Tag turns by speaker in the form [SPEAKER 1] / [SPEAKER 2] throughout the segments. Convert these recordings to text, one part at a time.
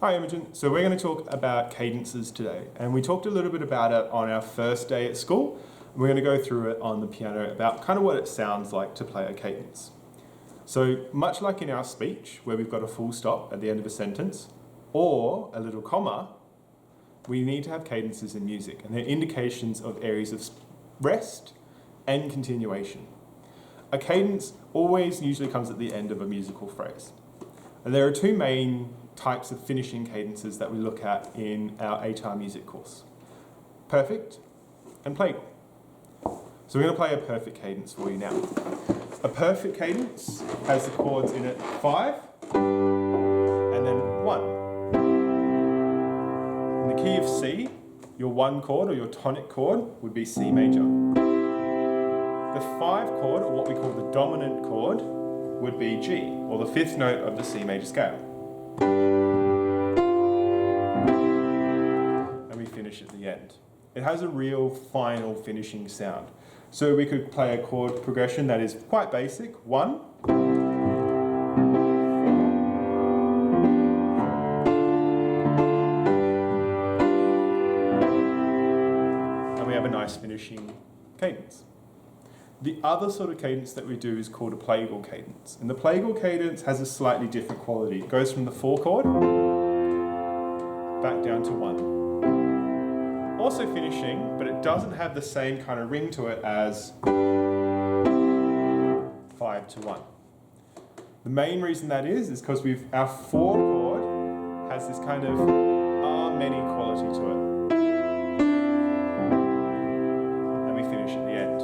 [SPEAKER 1] Hi Imogen, so we're going to talk about cadences today, and we talked a little bit about it on our first day at school. We're going to go through it on the piano about kind of what it sounds like to play a cadence. So much like in our speech where we've got a full stop at the end of a sentence or a little comma, we need to have cadences in music, and they're indications of areas of rest and continuation. A cadence always usually comes at the end of a musical phrase. And there are two main types of finishing cadences that we look at in our ATAR music course. Perfect and plagal. So we're going to play a perfect cadence for you now. A perfect cadence has the chords in it 5 and then 1. In the key of C, your 1 chord or your tonic chord would be C major. The 5 chord, or what we call the dominant chord, would be G, or the 5th note of the C major scale. And we finish at the end. It has a real final finishing sound. So we could play a chord progression that is quite basic. 1, and we have a nice finishing cadence. The other sort of cadence that we do is called a plagal cadence. And the plagal cadence has a slightly different quality. It goes from the 4 chord back down to 1. Also finishing, but it doesn't have the same kind of ring to it as 5 to 1. The main reason that is because our 4 chord has this kind of many quality to it. And we finish at the end.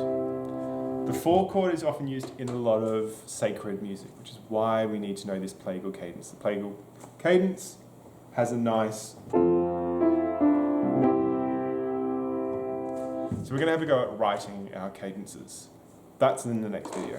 [SPEAKER 1] The 4 chord is often used in a lot of sacred music, which is why we need to know this plagal cadence. The plagal cadence has a nice... So we're going to have a go at writing our cadences. That's in the next video.